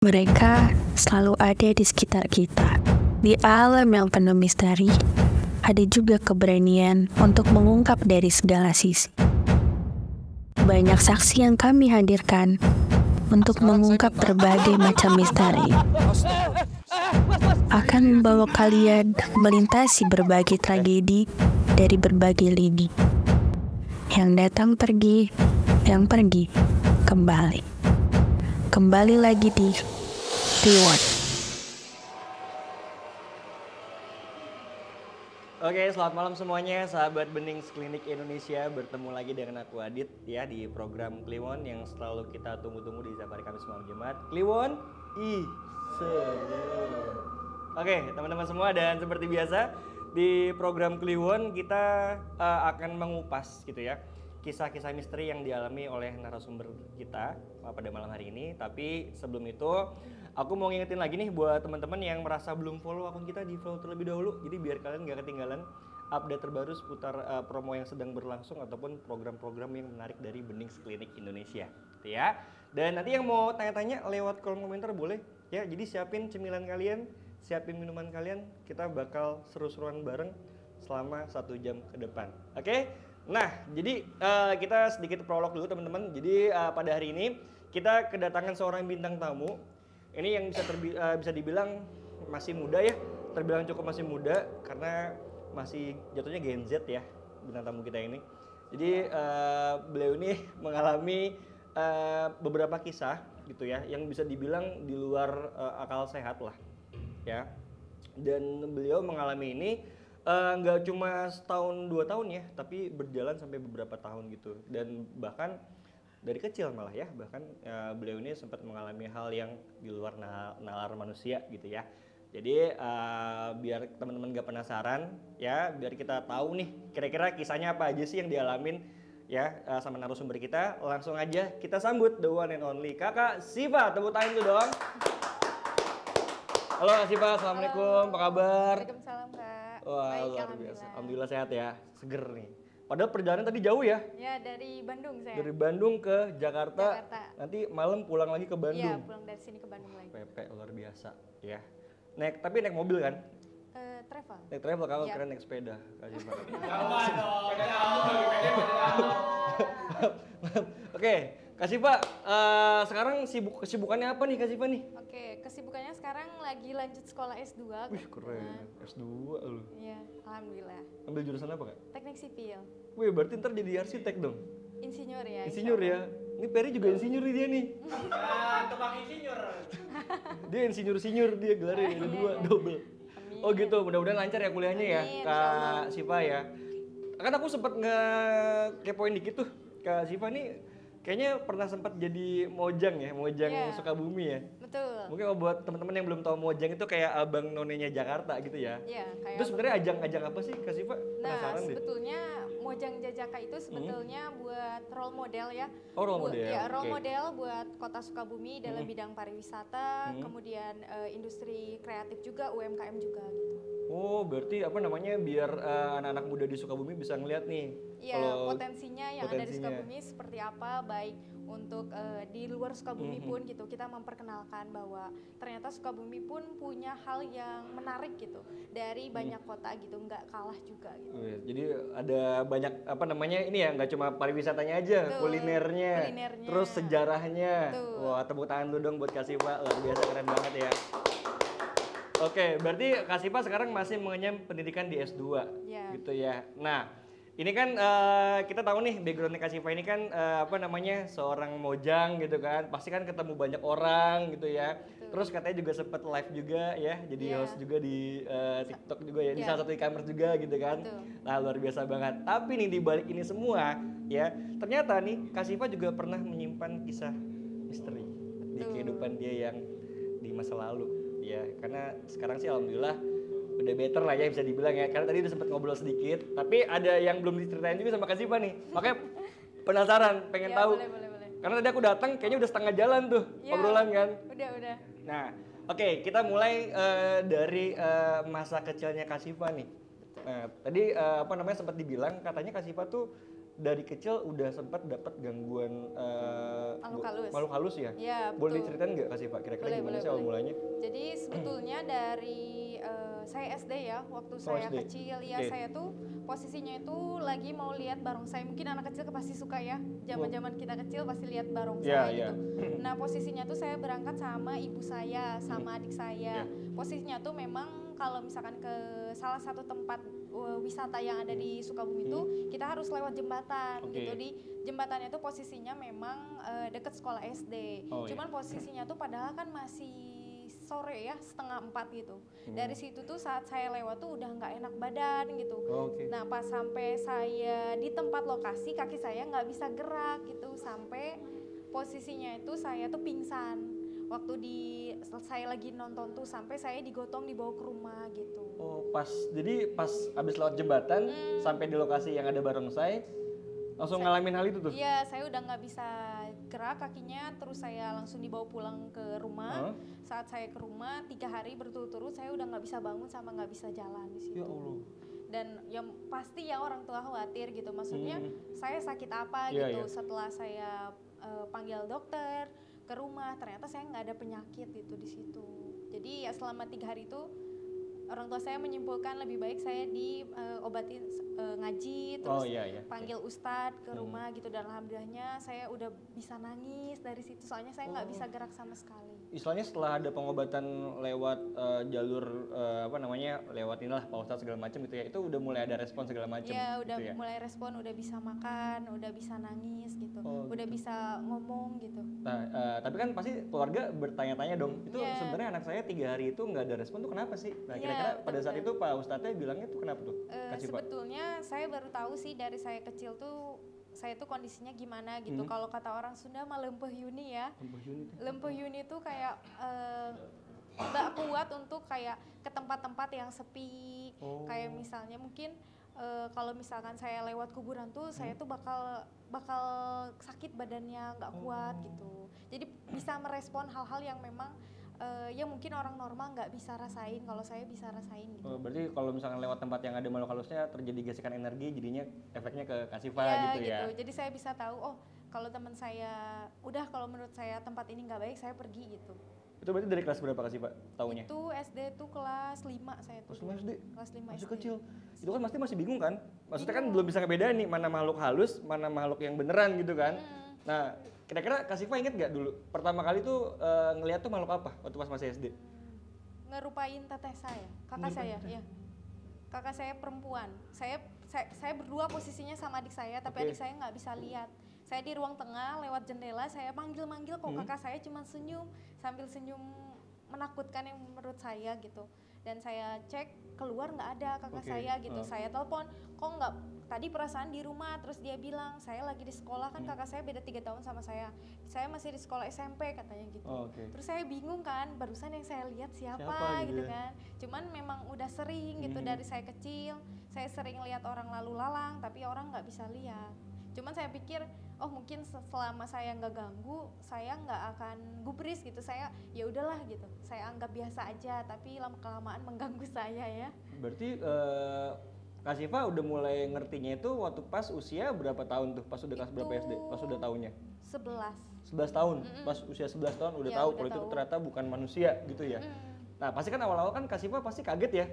Mereka selalu ada di sekitar kita. Di alam yang penuh misteri, ada juga keberanian untuk mengungkap dari segala sisi. Banyak saksi yang kami hadirkan untuk mengungkap berbagai macam misteri. Akan membawa kalian melintasi berbagai tragedi dari berbagai lini. Yang datang pergi, yang pergi kembali. Kembali lagi di Kliwon. Oke, selamat malam semuanya, sahabat Bening Klinik Indonesia. Bertemu lagi dengan aku Adit ya di program Kliwon yang selalu kita tunggu-tunggu di setiap hari Kamis malam Jumat. Kliwon seru. Oke, teman-teman semua, dan seperti biasa di program Kliwon kita akan mengupas gitu ya kisah-kisah misteri yang dialami oleh narasumber kita pada malam hari ini. Tapi sebelum itu aku mau ngingetin lagi nih buat teman-teman yang merasa belum follow akun kita, di follow terlebih dahulu. Jadi biar kalian gak ketinggalan update terbaru seputar promo yang sedang berlangsung ataupun program-program yang menarik dari Bening Klinik Indonesia, gitu ya. Dan nanti yang mau tanya-tanya lewat kolom komentar boleh ya. Jadi siapin cemilan kalian, siapin minuman kalian, kita bakal seru-seruan bareng selama 1 jam ke depan. Oke? Nah, jadi kita sedikit prolog dulu teman-teman. Jadi pada hari ini kita kedatangan seorang bintang tamu. Ini yang bisa dibilang masih muda ya, terbilang cukup masih muda karena masih jatuhnya Gen Z ya bintang tamu kita ini. Jadi beliau ini mengalami beberapa kisah gitu ya, yang bisa dibilang di luar akal sehat lah ya. Dan beliau mengalami ini nggak cuma setahun 2 tahun ya, tapi berjalan sampai beberapa tahun gitu. Dan bahkan dari kecil malah ya, bahkan beliau ini sempat mengalami hal yang di luar nalar manusia gitu ya. Jadi biar teman-teman gak penasaran ya, biar kita tahu nih kira-kira kisahnya apa aja sih yang dialamin ya sama narasumber kita. Langsung aja kita sambut the one and only Kakak Siva. Tepuk tangan dulu dong. Halo Kak Siva, assalamualaikum. Halo. Apa kabar? Waalaikumsalam Kak. Wah, baik, luar biasa. Alhamdulillah sehat ya, seger nih. Padahal perjalanan tadi jauh ya? Ya, dari Bandung saya. Dari Bandung ke Jakarta. Nanti malam pulang lagi ke Bandung. Iya, pulang dari sini ke Bandung lagi. PP luar biasa ya. Tapi naik mobil kan? Travel. Naik travel, kalau keren naik sepeda. Kasih Pak. Oke, Kasih Pak, sekarang kesibukannya apa nih Kasih Pak nih? Oke, kesibukannya sekarang lagi lanjut sekolah S2. Wih keren, S2 lu. Iya, alhamdulillah. Ambil jurusan apa Kak? Teknik sipil. Wih, berarti ntar jadi arsitek dong? Insinyur ya. Insinyur ya? Ini Peri juga insinyur nih dia nih. Tukang insinyur. Dia insinyur dia gelarnya ada 2, double. Amin. Oh gitu, mudah-mudahan lancar ya kuliahnya ya Kak Siva ya. Kan aku sempet nge-kepoin dikit tuh, Kak Siva nih kayaknya pernah sempat jadi mojang ya, mojang Sukabumi ya. Betul. Mungkin kalau buat teman-teman yang belum tahu mojang itu kayak abang nonenya Jakarta gitu ya. Iya, kayak. Itu sebenarnya ajang-ajang apa sih Kak Siva? Penasaran deh. Sebetulnya Mojang Jajaka itu sebetulnya buat role model ya. Oh, role model. Ya, role model buat Kota Sukabumi dalam bidang pariwisata, kemudian industri kreatif juga, UMKM juga gitu. Oh, berarti apa namanya biar anak-anak muda di Sukabumi bisa ngeliat nih. Iya, potensinya yang ada di Sukabumi seperti apa, baik untuk di luar Sukabumi pun gitu, kita memperkenalkan bahwa ternyata Sukabumi pun punya hal yang menarik gitu dari banyak kota gitu, nggak kalah juga gitu. Jadi ada banyak apa namanya ini ya, nggak cuma pariwisatanya aja, kulinernya, terus sejarahnya. Betul. Wah, tepuk tangan dulu dong buat Kak Siva, luar biasa keren banget ya. Oke, berarti Kak Siva sekarang masih mengenyam pendidikan di S2 gitu ya. Nah, ini kan kita tahu nih backgroundnya Kak Siva ini kan apa namanya seorang mojang gitu kan, pasti kan ketemu banyak orang gitu ya. Betul. Terus katanya juga sempat live juga ya, jadi host juga di TikTok juga ya, di salah satu e-commerce juga gitu kan. Betul. Nah luar biasa banget. Tapi nih di balik ini semua ya, ternyata nih Kak Siva juga pernah menyimpan kisah misteri di kehidupan dia yang di masa lalu ya. Karena sekarang sih alhamdulillah udah better lah ya bisa dibilang ya, karena tadi udah sempat ngobrol sedikit, tapi ada yang belum diceritain juga sama Kak Siva nih, makanya penasaran, pengen tahu. Boleh. Karena tadi aku datang kayaknya udah setengah jalan tuh obrolan kan. Udah. Nah, oke, kita mulai dari masa kecilnya Kak Siva nih. Nah, tadi apa namanya sempat dibilang katanya Kak Siva tuh dari kecil udah sempat dapat gangguan makhluk halus ya? Iya, boleh betul. diceritain nggak Kak Siva? Kira-kira gimana sih awal mulanya? Jadi sebetulnya dari saya SD ya, waktu saya SD. kecil ya, Oke. saya tuh posisinya itu lagi mau lihat barongsai. Mungkin anak kecil pasti suka ya, zaman-zaman kita kecil pasti lihat barongsai Iya, gitu. iya. Nah posisinya tuh saya berangkat sama ibu saya, sama adik saya. Iya. Posisinya tuh memang kalau misalkan ke salah satu tempat wisata yang ada di Sukabumi itu kita harus lewat jembatan Oke. gitu. Di jembatannya tuh posisinya memang deket sekolah SD. Oh, iya. Cuman posisinya tuh padahal kan masih sore ya, 3:30 gitu. Dari situ tuh saat saya lewat tuh udah nggak enak badan gitu. Oh, oke. Nah pas sampai saya di tempat lokasi, kaki saya nggak bisa gerak gitu, sampai posisinya itu saya tuh pingsan waktu saya lagi nonton tuh, sampai saya digotong dibawa ke rumah gitu. Oh, jadi pas abis lewat jembatan sampai di lokasi yang ada barongsai langsung ngalamin hal itu tuh? Iya, saya udah nggak bisa gerak kakinya, terus saya langsung dibawa pulang ke rumah. Saat saya ke rumah 3 hari berturut-turut saya udah nggak bisa bangun sama nggak bisa jalan di situ. Ya Allah. Dan yang pasti ya orang tua khawatir gitu, maksudnya saya sakit apa Iya, gitu. iya. Setelah saya panggil dokter ke rumah, ternyata saya nggak ada penyakit itu di situ. Jadi ya selama 3 hari itu orang tua saya menyimpulkan lebih baik saya diobatin ngaji, terus iya. panggil ustadz ke rumah gitu, dan alhamdulillahnya saya udah bisa nangis dari situ, soalnya saya nggak bisa gerak sama sekali. Istilahnya setelah ada pengobatan lewat jalur lewat inilah Pak Ustadz segala macam gitu ya, itu udah mulai ada respon segala macam. Ya udah gitu ya? mulai respon, udah bisa makan, udah bisa nangis gitu, Oh, udah gitu. bisa ngomong gitu. Nah, tapi kan pasti keluarga bertanya-tanya dong, itu Iya. sebenarnya anak saya 3 hari itu nggak ada respon tuh kenapa sih? Nah, Iya, kira-kira pada saat betul. itu Pak Ustadznya bilangnya tuh kenapa tuh? Kasih Pak. Sebetulnya saya baru tahu sih dari saya kecil tuh saya tuh kondisinya gimana gitu. Kalau kata orang Sunda mah lempeh yuni ya. Lempeh yuni tuh kayak nggak kuat untuk kayak ke tempat-tempat yang sepi. Kayak misalnya mungkin kalau misalkan saya lewat kuburan tuh saya tuh bakal sakit badannya, nggak kuat gitu. Jadi bisa merespon hal-hal yang memang ya mungkin orang normal nggak bisa rasain, kalau saya bisa rasain gitu. Oh, berarti kalau misalkan lewat tempat yang ada makhluk halusnya terjadi gesekan energi, jadinya efeknya ke Kasifa Iya, gitu ya. Jadi saya bisa tahu, oh kalau teman saya udah, kalau menurut saya tempat ini nggak baik, saya pergi gitu. Itu berarti dari kelas berapa Kasifa taunya? Itu SD tuh kelas 5 saya tuh. Kelas 5 SD? Kelas 5 Masih SD. kecil. Itu kan pasti masih bingung kan? Maksudnya kan belum bisa ngebedain nih mana makhluk halus, mana makhluk yang beneran gitu kan. Nah, kira-kira Kasifa inget nggak dulu pertama kali tuh ngelihat tuh makhluk apa waktu pas masih SD? Ngerupain teteh saya, kakak saya, ya. Kakak saya perempuan. Saya berdua posisinya sama adik saya, tapi Oke. adik saya nggak bisa lihat. Saya di ruang tengah, lewat jendela, saya manggil-manggil, kok kakak saya cuma senyum, sambil senyum menakutkan yang menurut saya gitu. Dan saya cek keluar nggak ada kakak Oke. saya gitu. Saya telepon, kok nggak, tadi perasaan di rumah, terus dia bilang saya lagi di sekolah, kan kakak saya beda 3 tahun sama saya masih di sekolah SMP katanya gitu. Oh, oke. Terus saya bingung kan, barusan yang saya lihat siapa Siapa gitu gitu ya? kan. Cuman memang udah sering gitu dari saya kecil, saya sering lihat orang lalu lalang tapi orang nggak bisa lihat. Cuman saya pikir, oh mungkin selama saya nggak ganggu, saya nggak akan gubris gitu. Saya ya udahlah gitu, saya anggap biasa aja, tapi lama kelamaan mengganggu saya ya. Berarti Kasifa udah mulai ngertinya itu waktu pas usia berapa tahun tuh? Pas udah kelas berapa SD? Pas udah taunya? 11. 11 tahun. Pas usia 11 tahun udah Ya, tahu udah kalau itu tahu. ternyata bukan manusia gitu ya. Nah, pasti kan awal-awal kan Kasifa pasti kaget ya.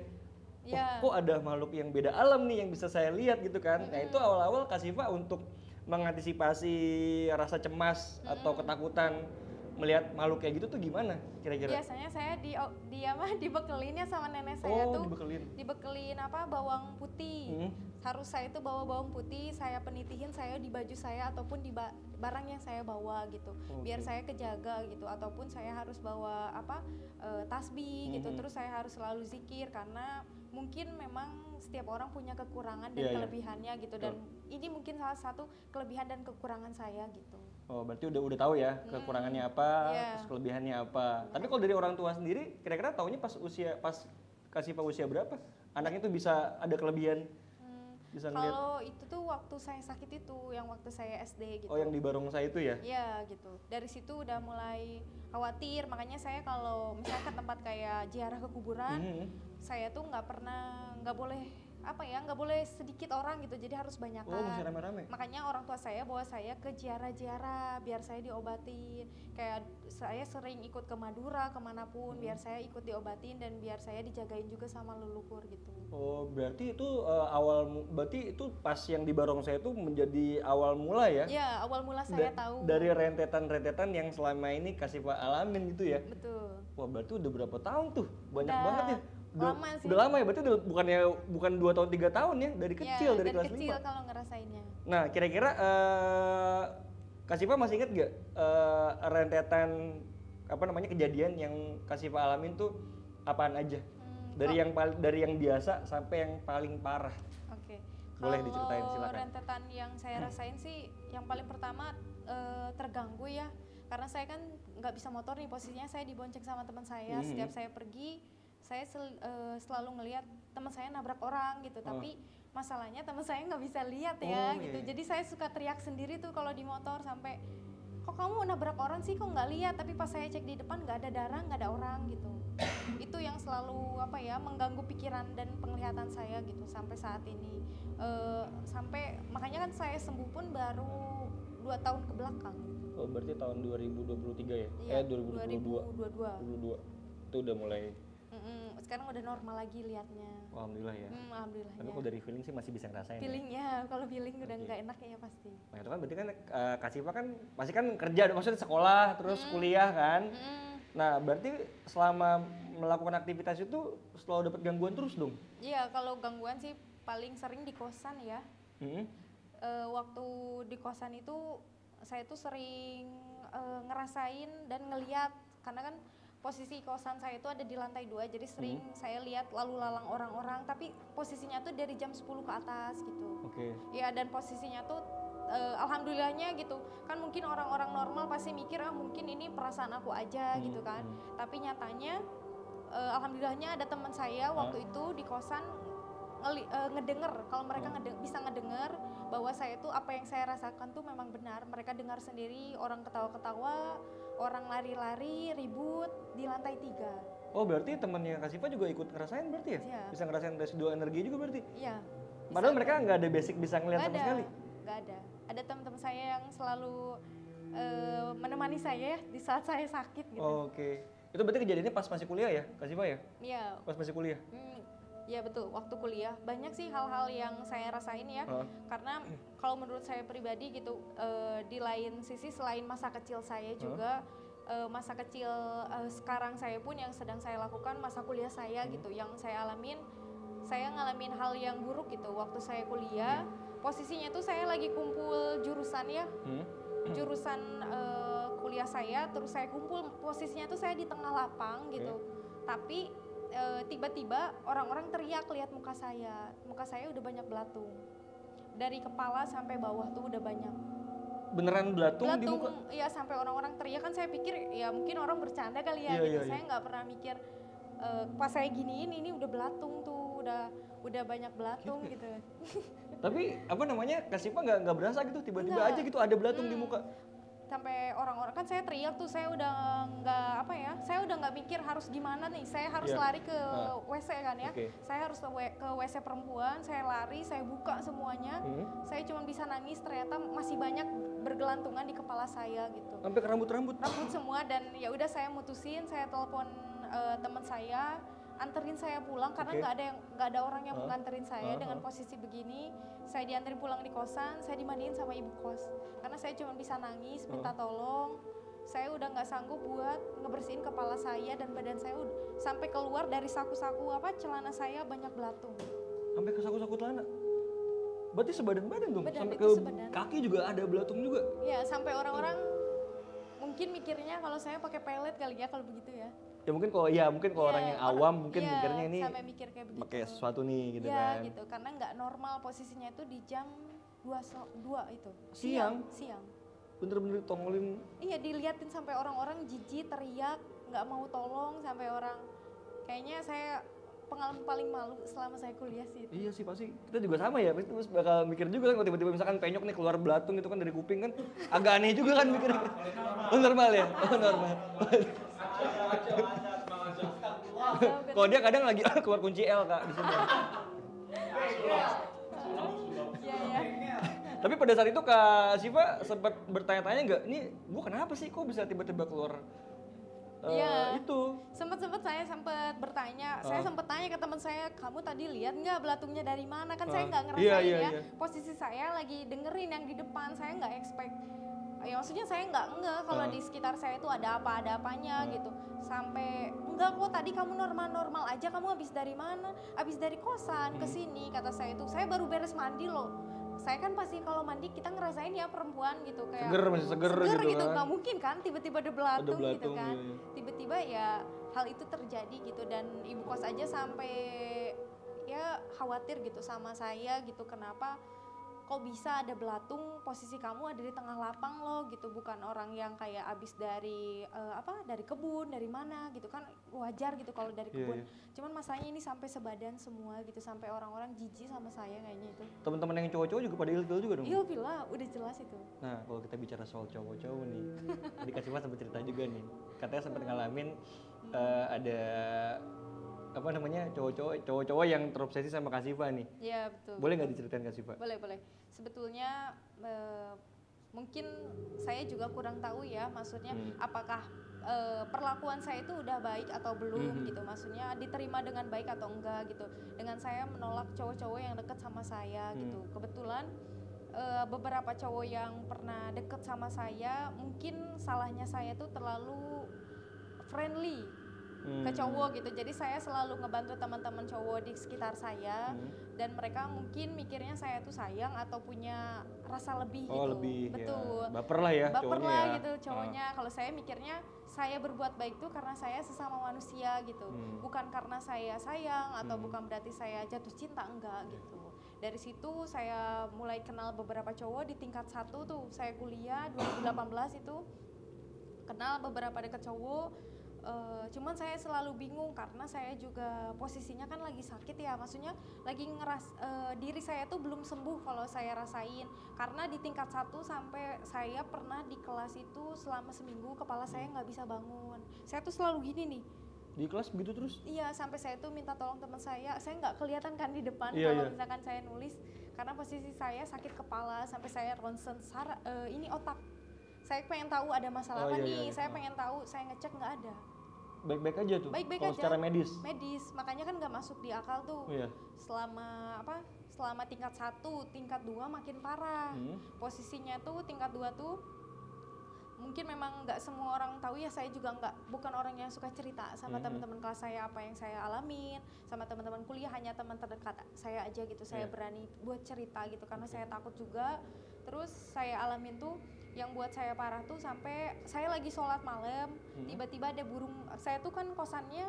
Ya. Kok ada makhluk yang beda alam nih yang bisa saya lihat gitu kan. Nah, itu awal-awal Kasifa untuk mengantisipasi rasa cemas atau ketakutan melihat makhluk kayak gitu tuh gimana kira-kira? Biasanya saya dibekelinnya sama nenek saya tuh. Dibekelin. Dibekelin apa, bawang putih. Harus saya itu bawa bawang putih, saya penitihin saya di baju saya ataupun di barang yang saya bawa gitu. Biar saya kejaga gitu, ataupun saya harus bawa apa tasbih gitu. Terus saya harus selalu zikir karena mungkin memang setiap orang punya kekurangan dan Iya, iya. kelebihannya gitu, dan ini mungkin salah satu kelebihan dan kekurangan saya gitu. Oh, berarti udah tahu ya kekurangannya apa, Iya. terus kelebihannya apa. Tapi kalau dari orang tua sendiri, kira-kira taunya pas Kasifa usia berapa? Anaknya tuh bisa ada kelebihan, bisa ngeliat. Kalau itu tuh waktu saya sakit itu, yang waktu saya SD gitu. Oh, yang di barongsai itu ya? Iya gitu. Dari situ udah mulai khawatir, makanya saya kalau misalnya ke tempat kayak ziarah ke kuburan, saya tuh nggak boleh apa ya, nggak boleh sedikit orang gitu, jadi harus banyakan. Oh, mesti rame-rame. Makanya orang tua saya bawa saya ke ziarah-ziarah biar saya diobatin. Kayak saya sering ikut ke Madura kemanapun biar saya ikut diobatin dan biar saya dijagain juga sama leluhur gitu. Oh, berarti itu berarti itu pas yang di barongsai itu menjadi awal mula ya? Ya, awal mula saya tahu. Dari rentetan-rentetan yang selama ini Kasifah alamin gitu ya? Betul. Wah, berarti udah berapa tahun tuh? Banyak Udah banget ya? lama sih. Udah lama ya, berarti bukan 2 tahun 3 tahun ya, dari kecil, Ya, dari kelas kecil 5. kalau ngerasainnya. Nah, kira-kira Kasifah masih inget gak rentetan apa namanya kejadian yang Kasifah alamin tuh apaan aja? Dari yang biasa sampai yang paling parah. Oke. Boleh diceritain, Kalau silakan. rentetan yang saya rasain sih, yang paling pertama terganggu ya, karena saya kan nggak bisa motor nih, posisinya saya dibonceng sama teman saya. Setiap saya pergi, saya selalu ngelihat teman saya nabrak orang gitu, tapi masalahnya teman saya nggak bisa lihat ya gitu. Iya. Jadi saya suka teriak sendiri tuh kalau di motor sampai, kok kamu nabrak orang sih, kok nggak lihat, tapi pas saya cek di depan nggak ada darah, nggak ada orang gitu. Itu yang selalu apa ya, mengganggu pikiran dan penglihatan saya gitu sampai saat ini. Sampai makanya kan saya sembuh pun baru 2 tahun ke belakang. Oh, berarti tahun 2023 ya? Iya, 2022. 2022. Itu udah mulai. Sekarang udah normal lagi liatnya. Alhamdulillah ya. Alhamdulillah. Tapi kalau dari feeling sih masih bisa ngerasain. Feelingnya, kalau feeling udah nggak enak ya pasti. Nah itu kan berarti kan Kasifah kan pasti kan kerja, maksudnya sekolah terus kuliah kan. Nah berarti selama melakukan aktivitas itu selalu dapat gangguan terus dong? Iya, kalau gangguan sih paling sering di kosan ya. Waktu di kosan itu saya tuh sering ngerasain dan ngeliat, karena kan posisi kosan saya itu ada di lantai 2, jadi sering saya lihat lalu lalang orang-orang, tapi posisinya tuh dari jam 10 ke atas gitu. Oke. Ya, dan posisinya tuh alhamdulillahnya gitu kan, mungkin orang-orang normal pasti mikir mungkin ini perasaan aku aja gitu kan, tapi nyatanya alhamdulillahnya ada teman saya waktu itu di kosan ngedenger, kalau mereka bisa ngedenger bahwa saya tuh apa yang saya rasakan tuh memang benar. Mereka dengar sendiri orang ketawa-ketawa, orang lari-lari, ribut di lantai 3. Oh berarti temannya Kasifah juga ikut ngerasain berarti ya? Iya. Bisa ngerasain residu energi juga berarti? Iya. Padahal mereka nggak ada basic bisa ngeliat sama sekali? Nggak ada. Ada teman-teman saya yang selalu menemani saya di saat saya sakit gitu. Oh, oke. Itu berarti kejadiannya pas masih kuliah ya Kasifah ya? Iya. Pas masih kuliah? Ya betul, waktu kuliah banyak sih hal-hal yang saya rasain ya, karena kalau menurut saya pribadi gitu, di lain sisi selain masa kecil saya juga, masa kecil sekarang saya pun yang sedang saya lakukan, masa kuliah saya gitu, yang saya alamin, saya ngalamin hal yang buruk gitu. Waktu saya kuliah, posisinya tuh saya lagi kumpul jurusan ya, jurusan kuliah saya, terus saya kumpul, posisinya tuh saya di tengah lapang gitu, tapi tiba-tiba orang-orang teriak lihat muka saya udah banyak belatung, dari kepala sampai bawah tuh udah banyak. Beneran belatung di muka? Iya, sampai orang-orang teriak kan, saya pikir ya mungkin orang bercanda kali ya gitu. Saya nggak pernah mikir pas saya giniin ini udah belatung tuh, udah banyak belatung gitu. Tapi apa namanya, Kasifah nggak berasa gitu, tiba-tiba aja gitu ada belatung di muka? Sampai orang-orang kan saya teriak tuh, saya udah nggak mikir harus gimana nih, saya harus lari ke WC kan ya, saya harus ke WC perempuan, saya lari, saya buka semuanya, saya cuma bisa nangis, ternyata masih banyak bergelantungan di kepala saya gitu, sampai ke rambut semua. Dan ya udah saya mutusin, saya telepon teman saya, anterin saya pulang karena nggak ada orang yang mau nganterin saya dengan posisi begini. Saya dianterin pulang di kosan, saya dimandiin sama ibu kos karena saya cuma bisa nangis minta tolong. Saya udah nggak sanggup buat ngebersihin kepala saya dan badan saya, sampai keluar dari saku-saku celana saya banyak belatung. Sampai ke saku-saku celana? Berarti sebadan-badan dong? Sampai ke sebadan. Kaki juga ada belatung juga? Ya, sampai orang-orang mungkin mikirnya kalau saya pakai pelet kali ya kalau begitu ya. Ya mungkin kalau orang yang awam mungkin mikirnya ini sampai mikir kayak begitu. pakai sesuatu nih gitu ya, kan. gitu, karena nggak normal posisinya itu di jam 2 itu. Siang? Siang. Bener-bener tongolin. Iya, diliatin sampai orang-orang jijik, teriak, nggak mau tolong, sampai orang. Kayaknya saya pengalaman paling malu selama saya kuliah sih itu. Iya sih, pasti kita juga sama ya, pasti terus bakal mikir juga kan kalau tiba-tiba misalkan penyok nih keluar belatung itu kan dari kuping kan agak aneh juga kan mikirnya. Oh normal ya? Oh normal. Kalau dia kadang lagi keluar kunci L Kak di sini. Iya. Tapi pada saat itu Kak Siva sempat bertanya-tanya nggak, ini gue kenapa sih kok bisa tiba-tiba keluar Iya. itu? Saya sempat bertanya, saya sempat tanya ke teman saya, kamu tadi lihat nggak belatungnya dari mana? Kan saya nggak ngerasain Iya. Posisi saya lagi dengerin yang di depan, saya nggak expect. Ya maksudnya saya nggak kalau di sekitar saya itu ada apa-apanya gitu. Sampai enggak kok tadi kamu normal-normal aja, kamu habis dari mana? Habis dari kosan ke sini, kata saya itu. Saya baru beres mandi loh. Saya kan pasti kalau mandi kita ngerasain ya perempuan gitu kayak Masih seger gitu kan. Nggak mungkin kan tiba-tiba ada belatung gitu kan. Iya. Tiba-tiba ya hal itu terjadi gitu dan ibu kos aja sampai ya khawatir gitu sama saya gitu, kenapa kok bisa ada belatung, posisi kamu ada di tengah lapang loh gitu, bukan orang yang kayak abis dari dari kebun, dari mana gitu kan, wajar gitu kalau dari kebun. Cuman masalahnya ini sampai sebadan semua gitu, sampai orang-orang jijik sama saya kayaknya itu. Teman-teman yang cowok-cowok juga pada ilfil juga dong? Ilfil lah, udah jelas itu. Nah kalau kita bicara soal cowok-cowok nih, tadi Kak Siva sempat cerita juga nih, katanya sempat ngalamin ada cowok-cowok yang terobsesi sama Kak Siva nih. Iya betul. Boleh nggak diceritain Kak Siva? Boleh. Sebetulnya mungkin saya juga kurang tahu ya, maksudnya apakah perlakuan saya itu udah baik atau belum gitu, maksudnya diterima dengan baik atau enggak gitu. Dengan saya menolak cowok-cowok yang deket sama saya gitu. Kebetulan beberapa cowok yang pernah deket sama saya, mungkin salahnya saya tuh terlalu friendly ke cowok gitu, jadi saya selalu ngebantu teman-teman cowok di sekitar saya dan mereka mungkin mikirnya saya tuh sayang atau punya rasa lebih gitu. Lebih, betul. Ya. Baper lah ya cowoknya ya. Gitu cowoknya. Kalau saya mikirnya saya berbuat baik tuh karena saya sesama manusia gitu, bukan karena saya sayang atau bukan berarti saya jatuh cinta, enggak gitu. Dari situ saya mulai kenal beberapa cowok di tingkat 1 tuh, saya kuliah 2018 itu kenal beberapa deket cowok. Cuman saya selalu bingung karena saya juga posisinya kan lagi sakit ya, maksudnya lagi diri saya tuh belum sembuh kalau saya rasain, karena di tingkat 1 sampai saya pernah di kelas itu selama seminggu kepala saya nggak bisa bangun. Saya tuh selalu gini nih di kelas begitu terus? Iya, sampai saya tuh minta tolong teman saya nggak kelihatan kan di depan kalau misalkan saya nulis, karena posisi saya sakit kepala sampai saya ronsen ini otak. Saya pengen tahu ada masalah apa nih, saya pengen tahu, saya ngecek nggak ada. Baik-baik aja tuh? Baik-baik aja. Secara medis? Medis, makanya kan nggak masuk di akal tuh. Selama tingkat 1, tingkat 2 makin parah. Posisinya tuh tingkat 2 tuh mungkin memang nggak semua orang tahu ya, saya juga bukan orang yang suka cerita sama teman-teman kelas saya apa yang saya alamin, sama teman-teman kuliah, hanya teman terdekat saya aja gitu. Saya berani buat cerita gitu karena saya takut juga. Terus saya alamin tuh yang buat saya parah tuh sampai saya lagi sholat malam, tiba-tiba ada burung. Saya tuh kan kosannya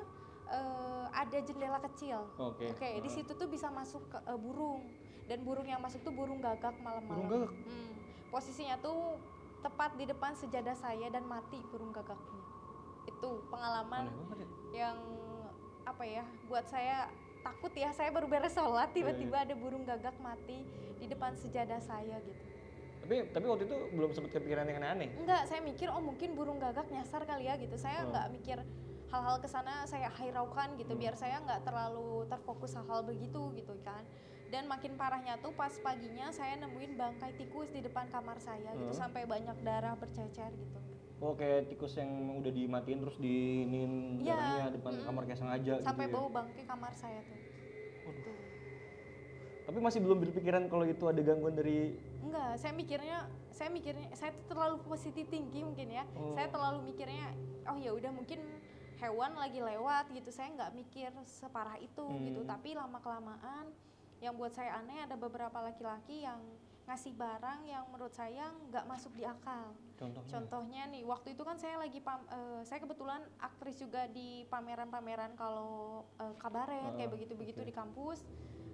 ada jendela kecil. Oke, di situ tuh bisa masuk ke burung, dan burung yang masuk tuh burung gagak malam-malam. Burung gagak? Posisinya tuh tepat di depan sejadah saya dan mati burung gagaknya. Itu pengalaman yang buat saya takut ya. Saya baru beres sholat, tiba-tiba ada burung gagak mati di depan sejadah saya gitu. Tapi waktu itu belum sempat kepikiran yang aneh-aneh? Enggak, saya mikir mungkin burung gagak nyasar kali ya gitu. Saya nggak mikir hal-hal kesana, saya hiraukan gitu biar saya nggak terlalu terfokus hal-hal begitu gitu kan. Dan makin parahnya tuh pas paginya saya nemuin bangkai tikus di depan kamar saya gitu, sampai banyak darah bercecer gitu. Kayak tikus yang udah dimatiin terus diinin darahnya depan kamar kayak sengaja sampai gitu ya? bau bangkai kamar saya tuh. Tapi masih belum berpikiran kalau itu ada gangguan dari... Enggak, saya mikirnya saya tuh terlalu positive thinking mungkin ya. Saya terlalu mikirnya ya udah mungkin hewan lagi lewat gitu. Saya nggak mikir separah itu gitu. Tapi lama kelamaan yang buat saya aneh, ada beberapa laki-laki yang ngasih barang yang menurut saya nggak masuk di akal. Contohnya nih, waktu itu kan saya lagi saya kebetulan aktris juga di pameran-pameran kalau kabaret kayak begitu-begitu di kampus.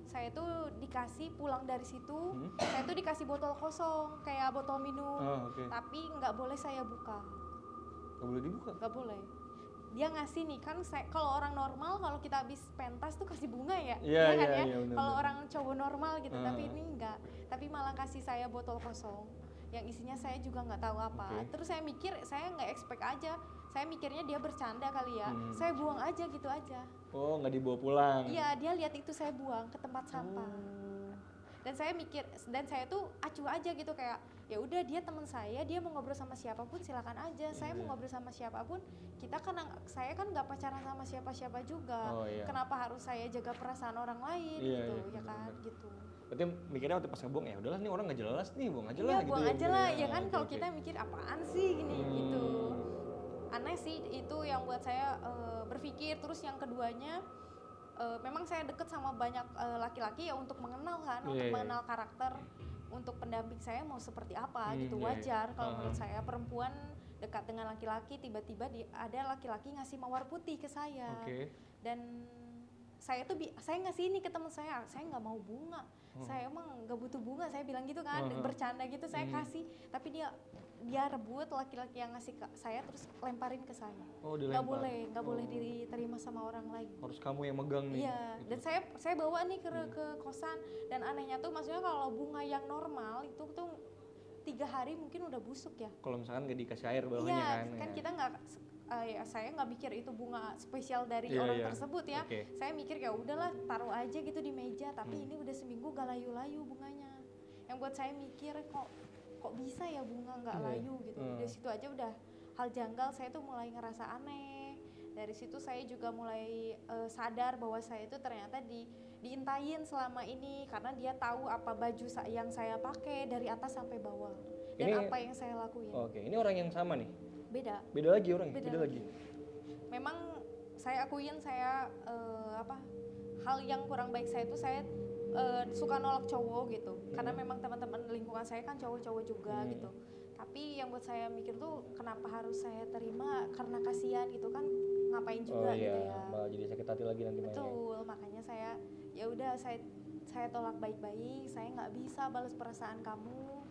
Saya tuh dikasih pulang dari situ, saya tuh dikasih botol kosong kayak botol minum, tapi nggak boleh saya buka. Nggak boleh dibuka? Nggak boleh. Dia ngasih nih kan, kalau orang normal kalau kita habis pentas tuh kasih bunga ya, kan ya. Kalau orang cowok normal gitu, tapi ini enggak, tapi malah kasih saya botol kosong. yang isinya saya juga nggak tahu apa. Terus saya mikir, saya nggak expect aja, saya mikirnya dia bercanda kali ya, saya buang aja gitu aja. Oh, nggak dibawa pulang? Iya, dia lihat itu saya buang ke tempat sampah. Dan saya mikir, dan saya tuh acuh aja gitu kayak, ya udah dia teman saya, dia mau ngobrol sama siapapun silakan aja. Saya mau ngobrol sama siapapun, saya kan nggak pacaran sama siapa-siapa juga. Kenapa harus saya jaga perasaan orang lain gitu, ya kan gitu. Berarti mikirnya waktu pas ngebuang, ya udahlah nih orang nggak jelas nih, buang aja lah. Iya, gitu buang ya, aja lah, ya kan kalau kita mikir apaan sih gini gitu. Aneh sih itu yang buat saya berpikir. Terus yang keduanya, memang saya deket sama banyak laki-laki ya untuk mengenal kan, untuk mengenal karakter, untuk pendamping saya mau seperti apa gitu. Wajar kalau menurut saya perempuan dekat dengan laki-laki, tiba-tiba ada laki-laki ngasih mawar putih ke saya. Dan saya ngasih ini ke teman saya nggak mau bunga, saya emang nggak butuh bunga, saya bilang gitu kan, bercanda gitu, saya kasih, tapi dia rebut laki-laki yang ngasih ke saya terus lemparin ke saya. Nggak boleh diterima sama orang lain. Harus kamu yang megang nih. Iya, gitu. Dan saya bawa nih ke kosan, dan anehnya tuh maksudnya kalau bunga yang normal itu tuh 3 hari mungkin udah busuk ya. Kalau misalkan nggak dikasih air bawahnya kan. Iya, kan kita nggak, saya nggak mikir itu bunga spesial dari orang tersebut ya. Saya mikir ya udahlah taruh aja gitu di meja, tapi ini udah seminggu gak layu-layu bunganya. Yang buat saya mikir kok bisa ya bunga nggak layu gitu. Dari situ aja udah hal janggal, saya tuh mulai ngerasa aneh. Dari situ saya juga mulai sadar bahwa saya itu ternyata diintain selama ini, karena dia tahu apa baju yang saya pakai dari atas sampai bawah dan apa yang saya lakuin. Ini orang yang sama nih? Beda lagi orangnya? Beda lagi. Memang saya akuin saya hal yang kurang baik saya itu saya suka nolak cowok gitu, karena memang teman-teman lingkungan saya kan cowok-cowok juga gitu. Tapi yang buat saya mikir tuh kenapa harus saya terima, karena kasihan gitu kan, ngapain juga gitu ya. Malah jadi sakit hati lagi nanti. Betul, makanya saya ya udah saya tolak baik-baik, saya nggak bisa balas perasaan kamu.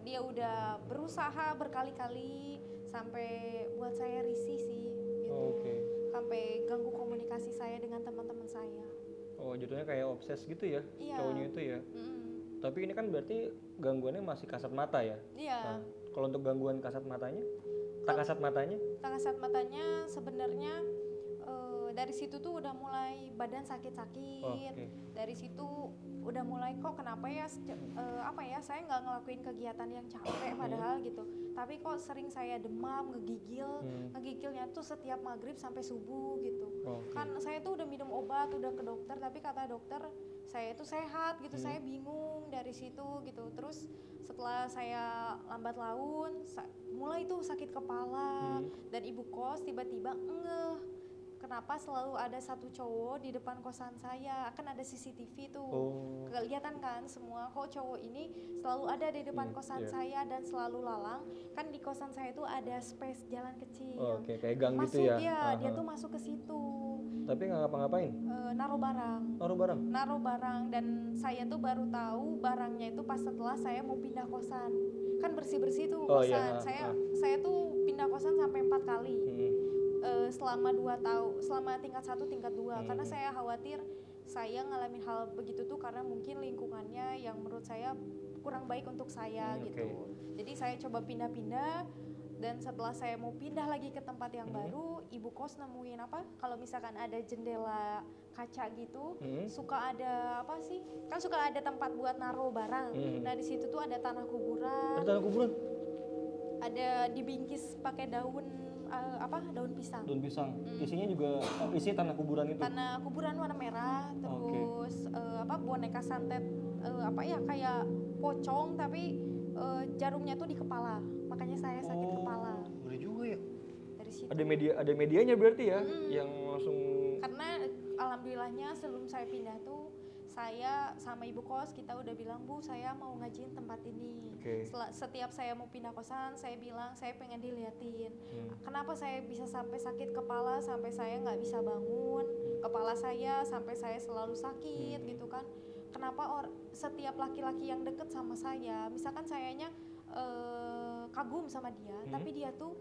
Dia udah berusaha berkali-kali sampai buat saya risih sih gitu. Sampai ganggu komunikasi saya dengan teman-teman saya. Jatuhnya kayak obses gitu ya, cowoknya itu ya. Tapi ini kan berarti gangguannya masih kasat mata ya? Iya. Kalau untuk gangguan kasat matanya, tak kasat matanya sebenarnya dari situ tuh udah mulai badan sakit-sakit. Dari situ udah mulai kok kenapa ya saya nggak ngelakuin kegiatan yang capek padahal gitu. Tapi kok sering saya demam, ngegigilnya tuh setiap maghrib sampai subuh gitu. Kan saya tuh udah minum obat, udah ke dokter, tapi kata dokter saya itu sehat gitu. Saya bingung dari situ gitu. Terus setelah saya lambat laun, mulai tuh sakit kepala, dan ibu kos tiba-tiba kenapa selalu ada satu cowok di depan kosan saya, kan ada CCTV tuh, kelihatan kan semua, kok cowok ini selalu ada di depan kosan saya dan selalu lalang, kan di kosan saya tuh ada space jalan kecil, kayak gang masuk, gitu ya? Dia tuh masuk ke situ. Tapi nggak ngapa-ngapain? Naruh barang, dan saya tuh baru tahu barangnya itu pas setelah saya mau pindah kosan, kan bersih-bersih tuh kosan, saya tuh pindah kosan sampai 4 kali. Selama 2 tahun, selama tingkat 1, tingkat 2, karena saya khawatir saya ngalamin hal begitu tuh karena mungkin lingkungannya yang menurut saya kurang baik untuk saya gitu. Jadi saya coba pindah-pindah, dan setelah saya mau pindah lagi ke tempat yang baru, ibu kos nemuin kalau misalkan ada jendela kaca gitu, suka ada kan suka ada tempat buat naruh barang. Nah di situ tuh ada tanah kuburan. Ada tanah kuburan? Ada dibingkis pakai daun pisang. Daun pisang. Isinya juga isinya tanah kuburan itu. Tanah kuburan warna merah, terus boneka santet kayak pocong tapi jarumnya tuh di kepala. Makanya saya sakit kepala. Boleh juga ya. Dari situ. Ada medianya berarti ya yang langsung. Karena alhamdulillahnya sebelum saya pindah tuh saya sama ibu kos kita udah bilang, Bu, saya mau ngajiin tempat ini. Setiap saya mau pindah kosan, saya bilang saya pengen diliatin. Kenapa saya bisa sampai sakit kepala, sampai saya nggak bisa bangun, kepala saya sampai saya selalu sakit gitu kan. Kenapa setiap laki-laki yang deket sama saya, misalkan sayanya kagum sama dia, tapi dia tuh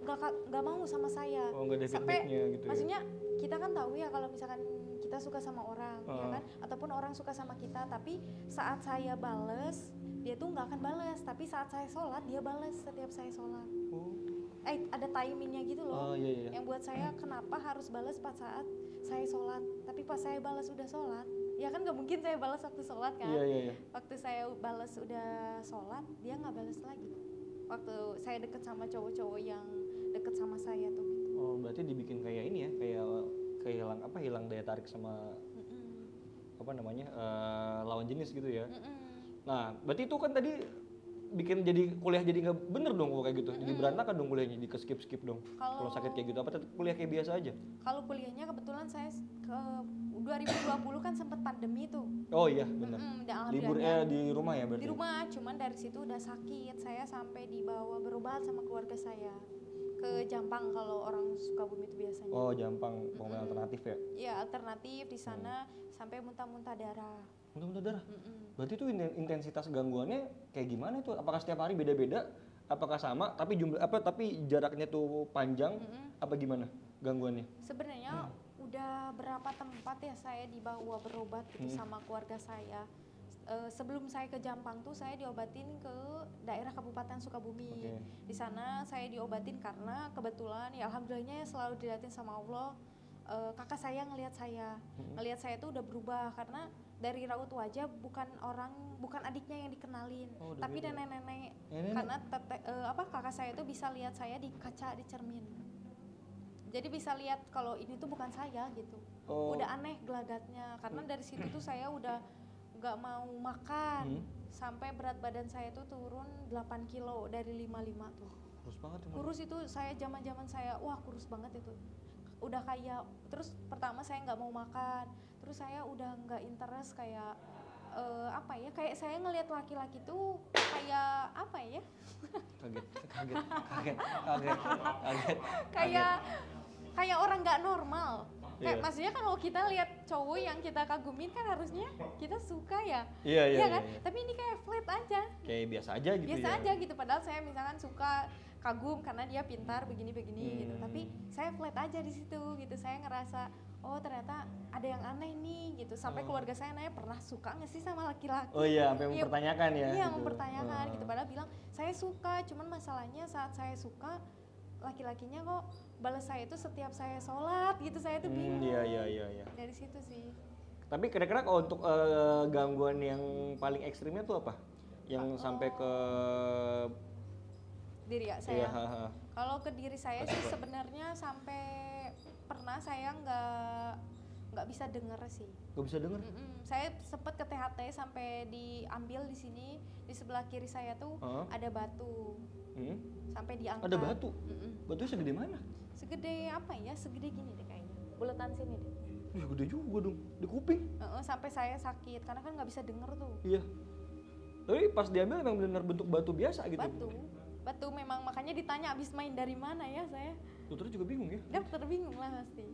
nggak mau sama saya. Oh, nggak ada feedbacknya gitu. Maksudnya kita kan tahu ya kalau misalkan kita suka sama orang, ya kan, ataupun orang suka sama kita, tapi saat saya bales dia tuh nggak akan bales, tapi saat saya sholat dia bales setiap saya sholat. Ada timingnya gitu loh. Iya. Yang buat saya kenapa harus balas pas saat saya sholat, tapi pas saya balas udah sholat, ya kan nggak mungkin saya balas waktu sholat kan. Iya. Waktu saya balas udah sholat, dia nggak balas lagi. Waktu saya deket sama cowok-cowok yang deket sama saya tuh. Gitu. Oh, berarti dibikin kayak ini ya, kayak hilang daya tarik sama apa namanya lawan jenis gitu ya. Nah, berarti itu kan tadi bikin jadi kuliah jadi nggak bener dong kalau kayak gitu, jadi berantakan dong kuliahnya, di skip dong. Kalau sakit kayak gitu apa tetap kuliah kayak biasa aja? Kalau kuliahnya kebetulan saya ke 2020 kan sempat pandemi tuh. Oh iya benar. Liburnya di rumah ya berarti? Di rumah, cuman dari situ udah sakit, saya sampai dibawa berobat sama keluarga saya ke Jampang kalau orang Sukabumi itu biasanya. Oh Jampang, pengobatan alternatif ya? Iya alternatif di sana sampai muntah-muntah darah. Muntah-muntah darah? Berarti itu intensitas gangguannya kayak gimana tuh? Apakah setiap hari beda-beda? Apakah sama? Tapi tapi jaraknya tuh panjang? Apa gimana gangguannya? Sebenarnya udah berapa tempat ya saya dibawa berobat gitu sama keluarga saya. Sebelum saya ke Jampang tuh saya diobatin ke daerah Kabupaten Sukabumi. Di sana saya diobatin karena kebetulan ya alhamdulillahnya selalu dilihatin sama Allah. Kakak saya ngelihat saya tuh udah berubah karena dari raut wajah bukan adiknya yang dikenalin, tapi nenek-nenek. Karena kakak saya tuh bisa lihat saya di kaca di cermin. Jadi bisa lihat kalau ini tuh bukan saya gitu. Udah aneh gelagatnya karena dari situ tuh saya udah nggak mau makan sampai berat badan saya tuh turun 8 kilo dari 55 tuh. Kurus banget ya? Kurus itu saya zaman saya wah kurus banget itu. Udah kayak terus pertama saya nggak mau makan, terus saya udah nggak interest kayak kayak saya ngelihat laki-laki tuh kayak apa ya? Kaget. Kayak orang nggak normal. Kayak maksudnya kalau kita lihat cowok yang kita kagumin kan harusnya kita suka ya. Iya kan? Iya. Tapi ini kayak flat aja. Kayak biasa aja gitu. Biasa aja gitu. Padahal saya misalkan suka kagum karena dia pintar begini-begini gitu. Tapi saya flat aja di situ gitu. Saya ngerasa oh ternyata ada yang aneh nih gitu. Sampai keluarga saya nanya pernah suka nggak sih sama laki-laki? Oh iya, sampai mempertanyakan ya. Iya, gitu. Mempertanyakan gitu. Padahal bilang saya suka, cuman masalahnya saat saya suka laki-lakinya kok balas saya itu setiap saya sholat gitu, saya tuh bingung. Iya. Dari situ sih. Tapi kira-kira kalau untuk gangguan yang paling ekstrimnya tuh apa? Yang sampai ke diri ya saya. Iya, kalau ke diri saya sih sebenarnya sampai pernah saya nggak bisa denger sih. Nggak bisa denger? Saya sempet ke THT sampai diambil di sini di sebelah kiri saya tuh ada batu. Sampai diangkat. Ada batu? Batunya segede mana? Segede apa ya? Segede gini deh kayaknya. Buletan sini deh. Gede juga dong, di kuping. Sampai saya sakit karena kan nggak bisa denger tuh. Iya. Tapi pas diambil memang benar bentuk batu biasa gitu. Batu memang, makanya ditanya abis main dari mana ya saya. Dokter juga bingung ya? Dokter bingung lah pasti.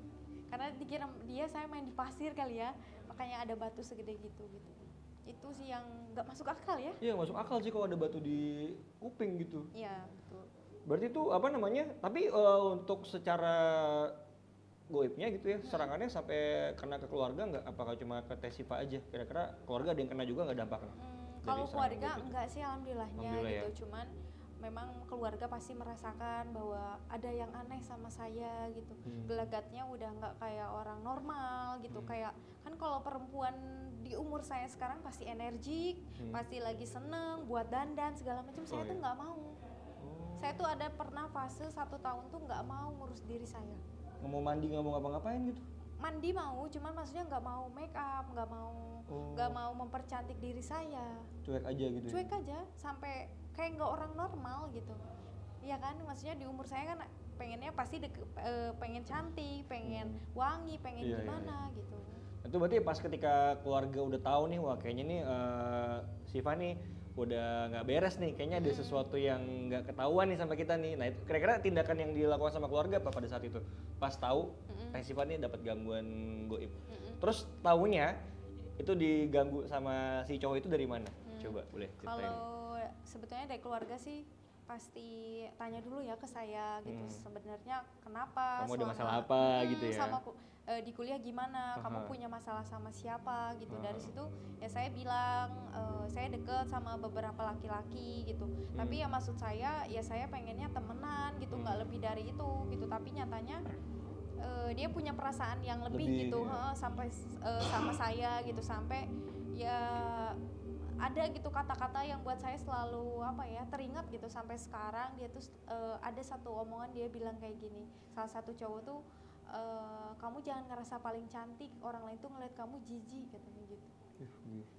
Karena dikira dia saya main di pasir kali ya, makanya ada batu segede gitu. Itu sih yang nggak masuk akal ya. Iya masuk akal sih kalau ada batu di kuping gitu. Iya betul. Berarti itu apa namanya, tapi untuk secara goibnya gitu ya, serangannya sampai kena ke keluarga nggak? Apakah cuma ke Tesipa aja? Kira-kira keluarga ada yang kena juga nggak dampaknya? Kalau keluarga enggak sih alhamdulillahnya gitu, ya. Cuman memang keluarga pasti merasakan bahwa ada yang aneh sama saya gitu. Gelagatnya udah nggak kayak orang normal gitu. Kayak kan kalau perempuan di umur saya sekarang pasti energik, pasti lagi seneng buat dandan segala macam. Saya tuh nggak mau. Saya tuh ada pernah fase 1 tahun tuh nggak mau ngurus diri saya. Nggak mau mandi, nggak mau ngapa-ngapain gitu? Mandi mau, cuman maksudnya nggak mau make up, nggak mau mempercantik diri saya. Cuek aja gitu? Cuek aja, sampai kayak nggak orang normal gitu. Iya kan, maksudnya di umur saya kan pengennya pasti pengen cantik, pengen wangi, pengen gimana gitu. Itu berarti pas ketika keluarga udah tahu nih, wah kayaknya nih Siva nih udah nggak beres nih, kayaknya ada sesuatu yang nggak ketahuan nih sama kita nih. Nah itu kira-kira tindakan yang dilakukan sama keluarga apa pada saat itu? Pas tahu Siva nih dapat gangguan goib. Terus tahunya itu diganggu sama si cowok itu dari mana? Coba boleh ceritain. Kalau sebetulnya dari keluarga sih pasti tanya dulu ya ke saya gitu, sebenarnya kenapa, kamu ada masalah apa gitu ya, sama di kuliah gimana, kamu punya masalah sama siapa gitu. Dari situ ya saya bilang saya deket sama beberapa laki-laki gitu, tapi ya maksud saya ya saya pengennya temenan gitu, nggak lebih dari itu gitu, tapi nyatanya dia punya perasaan yang lebih gitu ya. sampai sama saya gitu, sampai ya ada gitu kata-kata yang buat saya selalu apa ya teringat gitu sampai sekarang. Dia tuh ada satu omongan, dia bilang kayak gini, salah satu cowok tuh kamu jangan ngerasa paling cantik, orang lain tuh ngeliat kamu jijik katanya gitu.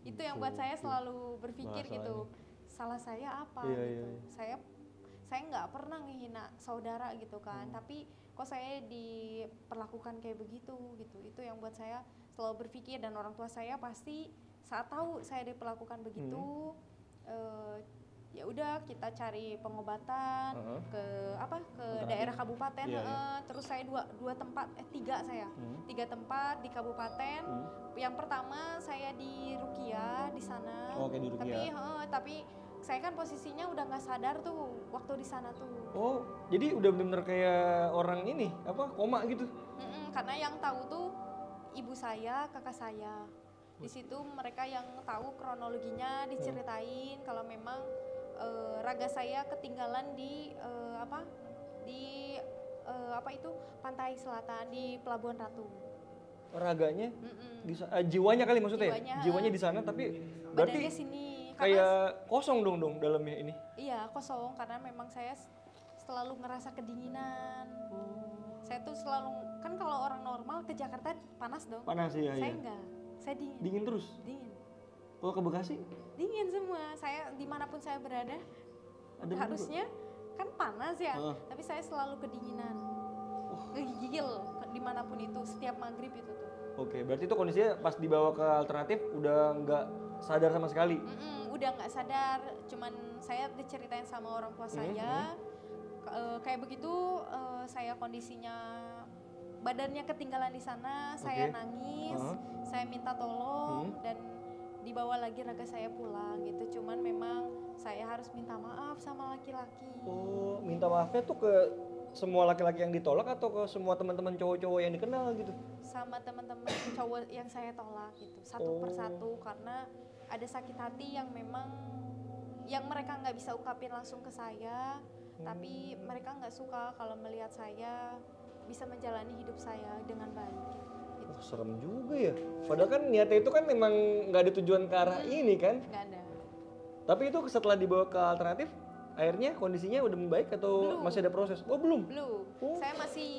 Itu yang buat saya selalu berpikir gitu, salah saya apa gitu. Saya nggak pernah ngehina saudara gitu kan, tapi kok saya diperlakukan kayak begitu gitu. Itu yang buat saya selalu berpikir, dan orang tua saya pasti saat tahu saya diperlakukan begitu, ya udah kita cari pengobatan ke daerah kabupaten, terus saya tiga tempat di kabupaten. Yang pertama saya di Rukia di sana, tapi saya kan posisinya udah nggak sadar tuh waktu di sana tuh. Oh, jadi udah bener-bener kayak orang ini koma gitu? Karena yang tahu tuh ibu saya, kakak saya. Di situ mereka yang tahu kronologinya, diceritain kalau memang raga saya ketinggalan di pantai selatan di Pelabuhan Ratu. Raganya jiwanya kali maksudnya jiwanya di sana, tapi berarti badannya sini kayak kosong dong dalamnya ini. Iya kosong, karena memang saya selalu ngerasa kedinginan. Saya tuh selalu, kan kalau orang normal ke Jakarta panas dong. Panas ya. Saya enggak, saya dingin. Dingin terus? Dingin. Kalau ke Bekasi? Dingin semua, saya dimanapun saya berada. Harusnya kan panas ya, tapi saya selalu kedinginan. Ngegigil dimanapun itu, setiap maghrib itu tuh. Oke, berarti itu kondisinya pas dibawa ke alternatif udah nggak sadar sama sekali? Udah nggak sadar, cuman saya diceritain sama orang tua saya, kayak begitu, saya kondisinya badannya ketinggalan di sana, saya nangis, saya minta tolong, dan dibawa lagi raga saya pulang gitu. Cuman memang saya harus minta maaf sama laki-laki. Oh, minta maafnya tuh ke semua laki-laki yang ditolak atau ke semua teman-teman cowok-cowok yang dikenal gitu? Sama teman-teman cowok yang saya tolak gitu, satu persatu, karena ada sakit hati yang memang yang mereka nggak bisa ungkapin langsung ke saya, tapi mereka nggak suka kalau melihat saya bisa menjalani hidup saya dengan baik gitu. Serem juga ya, padahal kan niatnya itu kan memang nggak ada tujuan ke arah ini kan? Nggak ada. Tapi itu setelah dibawa ke alternatif, akhirnya kondisinya udah membaik atau masih ada proses? Oh belum? Belum, saya masih,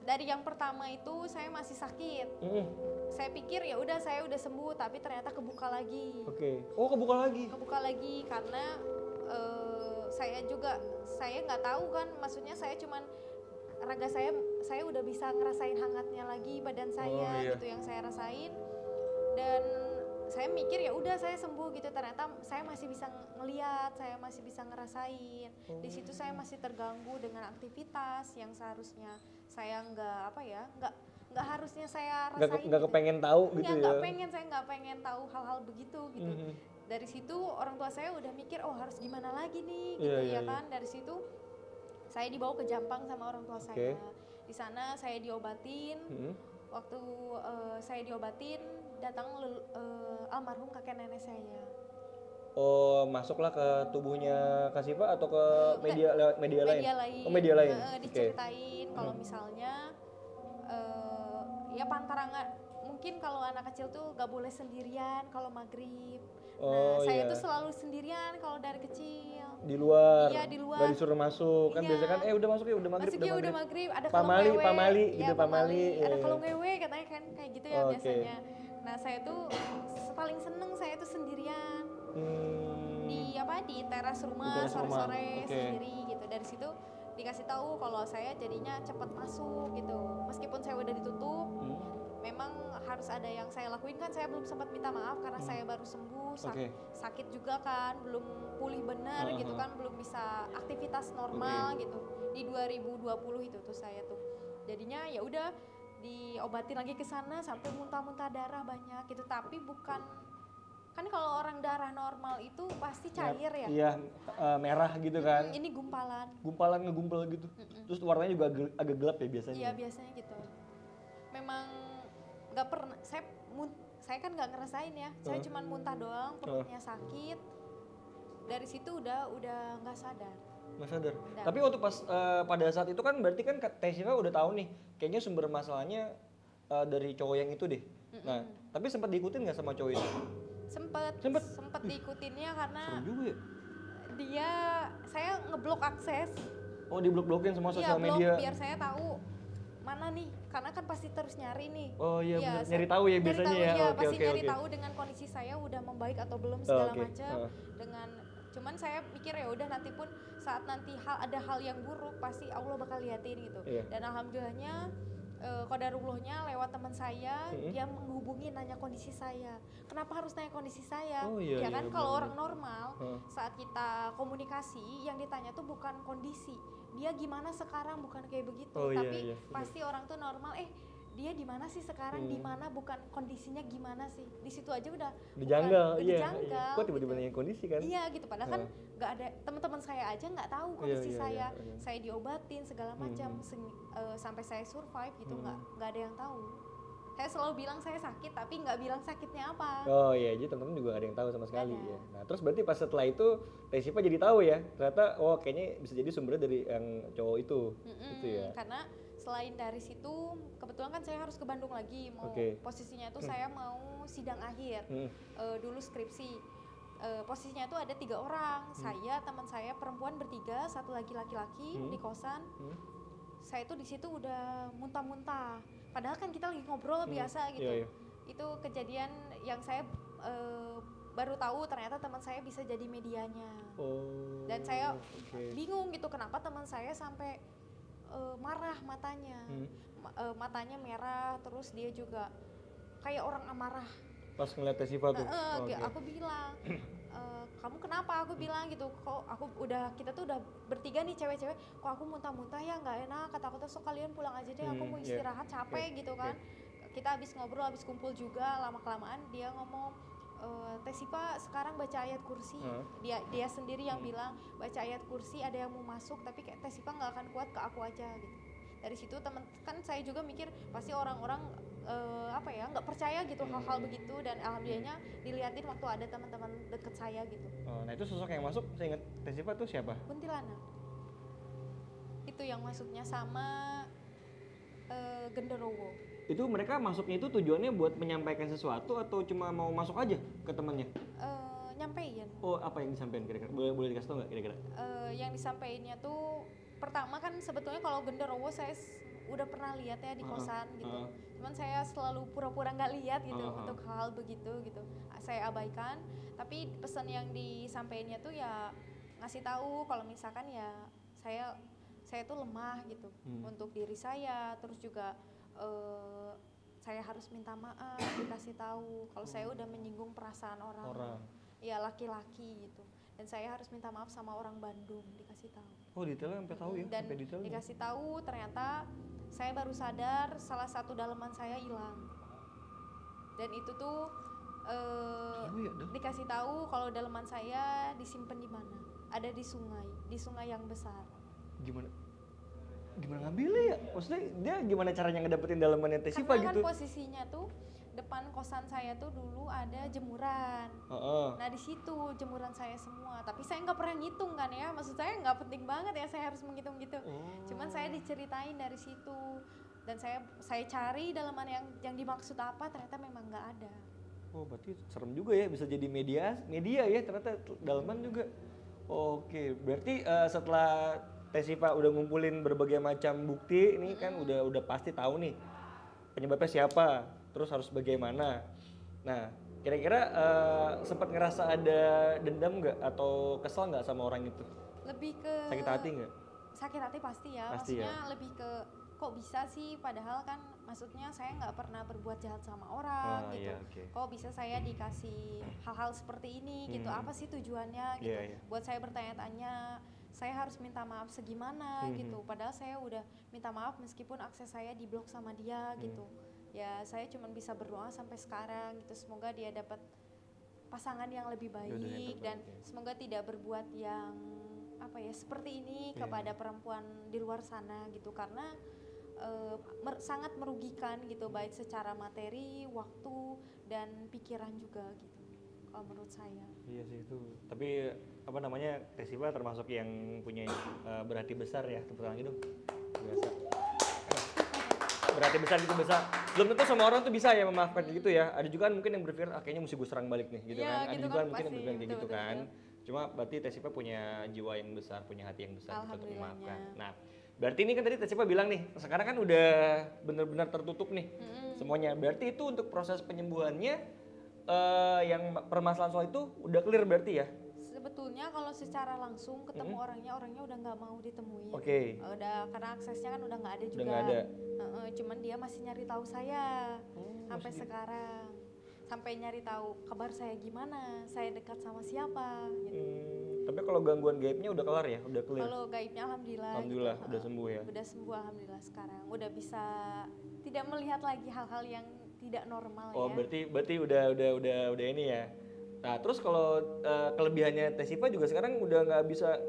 dari yang pertama itu saya masih sakit. Saya pikir ya udah saya udah sembuh, tapi ternyata kebuka lagi. Oh kebuka lagi? Kebuka lagi karena saya nggak tahu kan, maksudnya saya cuman raga saya udah bisa ngerasain hangatnya lagi badan saya gitu yang saya rasain, dan saya mikir ya udah saya sembuh gitu, ternyata saya masih bisa ngelihat, saya masih bisa ngerasain. Di situ saya masih terganggu dengan aktivitas yang seharusnya saya nggak harusnya saya rasain. Nggak kepengen tahu gitu ya? Saya nggak pengen tahu hal-hal begitu gitu. Dari situ orang tua saya udah mikir, oh harus gimana lagi nih gitu kan. Dari situ saya dibawa ke Jampang sama orang tua saya. Di sana saya diobatin. Waktu saya diobatin, datang almarhum kakek nenek saya. Oh, masuklah ke tubuhnya Kak Siva atau ke lewat media lain? Oh, media lain. Diceritain kalau misalnya ya pantarangan, mungkin kalau anak kecil tuh gak boleh sendirian kalau maghrib. Saya tuh selalu sendirian kalau dari kecil. Di luar? Iya, di luar. Gak disuruh masuk, kan biasanya kan udah masuk ya, udah maghrib. Masuk ya udah maghrib, ada pamali ada kalung ngewe katanya kan, kayak gitu ya biasanya. Nah saya tuh paling seneng saya tuh sendirian. Di teras rumah sore-sore sendiri gitu. Dari situ dikasih tahu kalau saya jadinya cepat masuk gitu. Meskipun saya udah ditutup, memang harus ada yang saya lakuin kan. Saya belum sempat minta maaf karena saya baru sembuh, sakit juga kan, belum pulih benar gitu kan, belum bisa aktivitas normal gitu. Di 2020 itu tuh saya tuh. Jadinya ya udah diobatin lagi ke sana sampai muntah-muntah darah banyak gitu, tapi bukan Kan kalau orang darah normal itu pasti cair ya. Iya, merah gitu kan. Ini gumpalan. Gumpalan ngegumpal gitu. Terus warnanya juga agak gelap ya biasanya. Iya biasanya gitu. Memang nggak pernah. Saya kan nggak ngerasain ya. Saya cuma muntah doang, perutnya sakit. Dari situ udah nggak sadar. Nggak sadar. Tapi waktu pas pada saat itu kan berarti kan Teh Siva udah tahu nih, kayaknya sumber masalahnya dari cowok yang itu deh. Nah, tapi sempat diikutin nggak sama cowok itu? Sempet diikutinnya karena Seru juga ya? saya ngeblok akses. Oh, diblok-blokin semua sosial blok, media. biar saya tahu mana nih, karena kan pasti terus nyari nih. Oh iya, bener. Nyari tahu ya biasanya ya. Iya, Oke, pasti oke, nyari oke. tahu dengan kondisi saya udah membaik atau belum segala macam. Dengan cuman saya pikir ya udah nanti pun saat nanti ada hal yang buruk pasti Allah bakal liatin gitu. Iya. Dan alhamdulillahnya qadarullahnya lewat teman saya, dia menghubungi nanya kondisi saya. Kenapa harus nanya kondisi saya? Oh, iya, ya kan iya, kalau bener. orang normal saat kita komunikasi yang ditanya tuh bukan kondisi. Dia gimana sekarang, bukan kayak begitu. Oh, iya, Tapi iya, pasti orang tuh normal dia di mana sih sekarang, di mana, bukan kondisinya gimana sih. Di situ aja udah Dijanggal, bukan, iya. dijanggal, Kok tiba-tiba gitu. nanya kondisi kan? Iya gitu, padahal kan nggak ada, teman-teman saya aja nggak tahu kondisi iya, saya. iya. Saya diobatin segala macam sampai saya survive gitu, nggak ada yang tahu. Saya selalu bilang saya sakit tapi nggak bilang sakitnya apa. Oh iya, jadi teman-teman juga gak ada yang tahu sama sekali Ada. ya. Nah, terus berarti pas setelah itu Teh Siva jadi tahu ya, ternyata kayaknya bisa jadi sumbernya dari yang cowok itu. Gitu ya. Karena selain dari situ, kebetulan kan saya harus ke Bandung lagi, posisinya itu saya mau sidang akhir, dulu skripsi. Posisinya itu ada 3 orang, saya, teman saya perempuan bertiga, satu lagi laki-laki di kosan. Saya tuh di situ udah muntah-muntah. Padahal kan kita lagi ngobrol biasa gitu. Iya, iya. Itu kejadian yang saya baru tahu ternyata teman saya bisa jadi medianya. Oh. Dan saya bingung gitu kenapa teman saya sampai marah matanya. Matanya merah, terus dia juga kayak orang amarah. Pas ngeliat Teh Siva tuh. Aku bilang, kamu kenapa? Aku bilang gitu, kok kita tuh udah bertiga nih cewek-cewek, kok aku muntah-muntah ya, nggak enak, kata aku tuh sok kalian pulang aja deh, aku mau istirahat, capek gitu kan. Kita habis ngobrol, habis kumpul juga, lama-kelamaan dia ngomong, Teh Siva sekarang baca ayat kursi. Dia sendiri yang bilang, baca ayat kursi, ada yang mau masuk, tapi kayak Teh Siva nggak akan kuat, ke aku aja gitu. Dari situ temen, kan saya juga mikir pasti orang-orang nggak percaya gitu hal-hal begitu, dan alhamdulillahnya dilihatin waktu ada teman-teman deket saya gitu. Nah itu sosok yang masuk, saya ingat Teh Siva tuh siapa? Kuntilanak itu yang masuknya sama genderuwo. Itu mereka masuknya itu tujuannya buat menyampaikan sesuatu atau cuma mau masuk aja ke temannya? Nyampein. Oh, apa yang disampaikan kira-kira? Boleh dikasih tau nggak kira-kira? Yang disampaikannya tuh pertama kan sebetulnya kalau genderuwo saya udah pernah lihat ya di kosan gitu. Cuman saya selalu pura-pura nggak lihat gitu untuk hal begitu gitu. Saya abaikan. Tapi pesan yang disampaikannya tuh ya ngasih tahu kalau misalkan ya saya tuh lemah gitu untuk diri saya. Terus juga saya harus minta maaf, dikasih tahu kalau saya udah menyinggung perasaan orang. Ya laki-laki gitu. Dan saya harus minta maaf sama orang Bandung, dikasih tahu. Oh, detailnya sampai tahu ya? Dan sampai detailnya. dikasih tahu ternyata saya baru sadar salah satu daleman saya hilang. Dan itu tuh dikasih tahu kalau daleman saya disimpan di mana? Ada di sungai yang besar. Gimana ngambilnya ya? Maksudnya dia gimana caranya ngedapetin dalemannya Teh Siva gitu? Karena kan posisinya tuh depan kosan saya tuh dulu ada jemuran. Nah di situ jemuran saya semua. Tapi saya nggak pernah ngitung kan ya. Maksud saya nggak penting banget ya saya harus menghitung gitu. Cuman saya diceritain dari situ. Dan saya cari dalaman yang dimaksud apa, ternyata memang nggak ada. Oh, berarti serem juga ya, bisa jadi media ya ternyata dalaman juga. Oke, berarti setelah Teh Siva udah ngumpulin berbagai macam bukti, ini kan udah pasti tahu nih penyebabnya siapa, terus harus bagaimana. Nah, kira-kira sempat ngerasa ada dendam nggak atau kesel nggak sama orang itu? Lebih ke sakit hati nggak? Sakit hati pasti ya. Pasti maksudnya ya? Lebih ke kok bisa sih, padahal kan maksudnya saya nggak pernah berbuat jahat sama orang gitu. Iya, okay. Kok bisa saya dikasih hal-hal seperti ini gitu, apa sih tujuannya gitu. Iya. Buat saya bertanya-tanya, saya harus minta maaf segimana gitu, padahal saya udah minta maaf meskipun akses saya diblok sama dia gitu. Ya saya cuma bisa berdoa sampai sekarang gitu, semoga dia dapat pasangan yang lebih baik dan semoga tidak berbuat yang apa ya seperti ini kepada perempuan di luar sana gitu, karena sangat merugikan gitu, baik secara materi, waktu dan pikiran juga gitu kalau menurut saya. Iya sih itu. Tapi apa namanya, Teh Siva termasuk yang punya berhati besar ya, tepuk tangan gitu. Biasa. Berarti besar gitu, besar. Belum tentu semua orang tuh bisa ya memaafkan gitu ya. Ada juga kan mungkin yang berpikir kayaknya mesti gue serang balik nih gitu kan. Ada juga kan mungkin yang berpikir kayak gitu kan. Cuma berarti Teh Siva punya jiwa yang besar, punya hati yang besar gitu untuk memaafkan. Nah, berarti ini kan tadi Teh Siva bilang nih, sekarang kan udah benar-benar tertutup nih semuanya. Berarti itu untuk proses penyembuhannya yang permasalahan soal itu udah clear berarti ya? Sebetulnya kalau secara langsung ketemu orangnya udah nggak mau ditemuin. Udah karena aksesnya kan udah nggak ada juga. Udah nggak ada. Cuman dia masih nyari tahu saya sampai sekarang. Sampai nyari tahu kabar saya gimana, saya dekat sama siapa. Gitu. Tapi kalau gangguan gaibnya udah kelar ya, udah clear. Kalau gaibnya alhamdulillah. Alhamdulillah udah sembuh ya. Udah sembuh alhamdulillah sekarang. Udah bisa tidak melihat lagi hal-hal yang tidak normal ya. Oh berarti udah ini ya. Nah terus kalau kelebihannya Teh Siva juga sekarang udah nggak bisa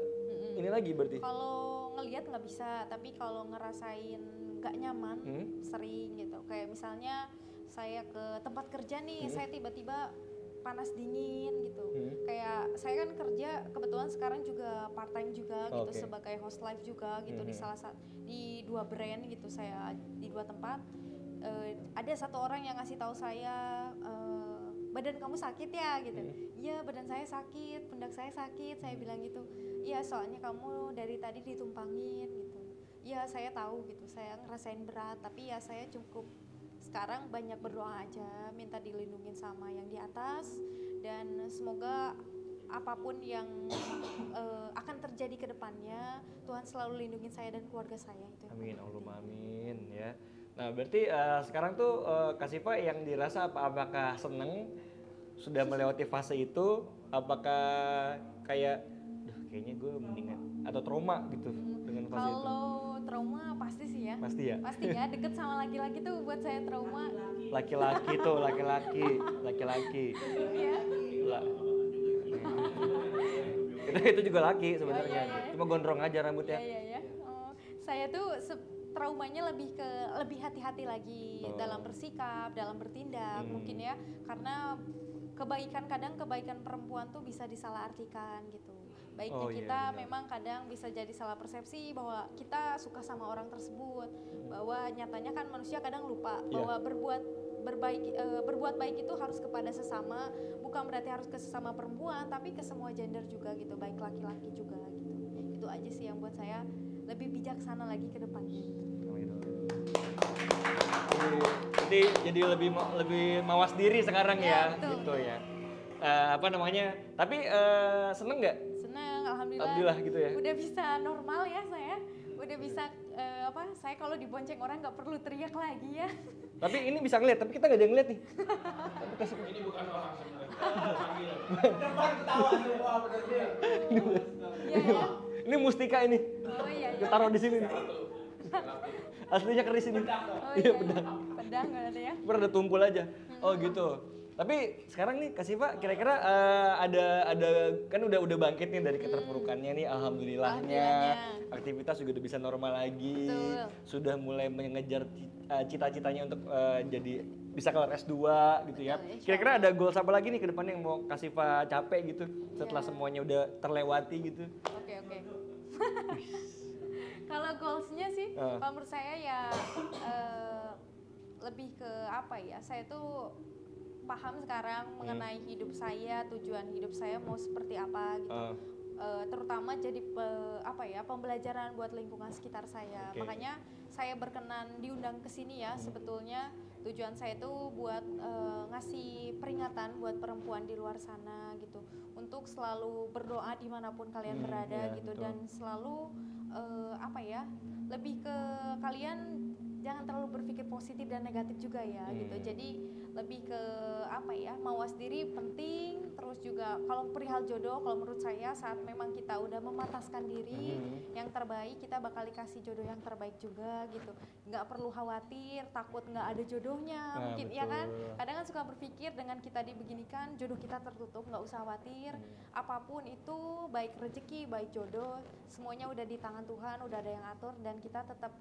ini lagi berarti? Kalau ngelihat nggak bisa, tapi kalau ngerasain nggak nyaman sering gitu. Kayak misalnya saya ke tempat kerja nih, saya tiba-tiba panas dingin gitu. Kayak saya kan kerja kebetulan sekarang juga part time juga gitu sebagai host live juga gitu di 2 brand gitu, saya di 2 tempat. Ada satu orang yang ngasih tahu saya badan kamu sakit ya gitu. Iya badan saya sakit, pundak saya sakit, saya bilang gitu. Iya soalnya kamu dari tadi ditumpangin gitu. Iya saya tahu gitu, saya ngerasain berat, tapi ya saya cukup sekarang banyak berdoa aja, minta dilindungin sama yang di atas, dan semoga apapun yang akan terjadi ke depannya, Tuhan selalu lindungin saya dan keluarga saya itu. Amin, Allahumma amin ya. Nah berarti sekarang tuh Kak Siva yang dirasa apakah seneng sudah melewati fase itu, apakah kayak kayaknya gue mendingan atau trauma gitu dengan fase itu? Kalau trauma pasti sih ya. Pasti ya? Pasti ya, deket sama laki-laki tuh buat saya trauma. Laki-laki tuh, laki-laki. Iya. Itu juga laki sebenarnya. Cuma gondrong aja rambutnya. Iya. Saya tuh traumanya lebih hati-hati lagi dalam bersikap, dalam bertindak mungkin ya, karena kadang kebaikan perempuan tuh bisa disalahartikan gitu. Baiknya kita memang kadang bisa jadi salah persepsi bahwa kita suka sama orang tersebut, bahwa nyatanya kan manusia kadang lupa bahwa berbuat baik itu harus kepada sesama, bukan berarti harus ke sesama perempuan, tapi ke semua gender juga gitu, baik laki-laki juga gitu. Itu aja sih yang buat saya lebih bijaksana lagi ke depannya. Jadi lebih mawas diri sekarang ya betul, gitu ya. Tapi seneng nggak? Seneng, alhamdulillah. Alhamdulillah gitu ya. Udah bisa normal ya saya. Udah bisa saya kalau dibonceng orang nggak perlu teriak lagi ya. Tapi ini bisa ngeliat, tapi kita nggak ada yang ngeliat nih. Ini bukan orang sebenarnya. Depan ketawa semua bener deh. Iya. Ini mustika ini. Oh iya. Kita taruh di sini nih. Aslinya keris ini. Iya pedang. Pedang ada ya. Ada tumpul aja. Oh gitu. Tapi sekarang nih Kak Siva kira-kira ada kan udah bangkit nih dari keterpurukannya nih, alhamdulillahnya. Aktivitas juga udah bisa normal lagi. Betul. Sudah mulai mengejar cita-citanya untuk jadi bisa kelar S2 gitu ya. Kira-kira ada goals apa lagi nih ke depannya yang mau Kak Siva capek gitu setelah semuanya udah terlewati gitu? Oke. Kalau goalsnya sih, kalau menurut saya ya lebih ke apa ya? Saya tuh paham sekarang mengenai hidup saya, tujuan hidup saya mau seperti apa gitu. Terutama jadi pembelajaran buat lingkungan sekitar saya. Makanya saya berkenan diundang ke sini ya. Sebetulnya tujuan saya itu buat ngasih peringatan buat perempuan di luar sana gitu, untuk selalu berdoa dimanapun kalian berada gitu, dan selalu lebih ke kalian jangan terlalu berpikir positif dan negatif juga ya gitu. Jadi lebih ke apa ya, mawas diri penting. Terus juga kalau perihal jodoh, kalau menurut saya saat memang kita udah mematahkan diri yang terbaik, kita bakal dikasih jodoh yang terbaik juga gitu. Nggak perlu khawatir takut nggak ada jodohnya, mungkin ya kan. Kadang kan suka berpikir dengan kita dibeginikan jodoh kita tertutup, nggak usah khawatir. Apapun itu, baik rezeki baik jodoh, semuanya udah di tangan Tuhan, udah ada yang atur, dan kita tetap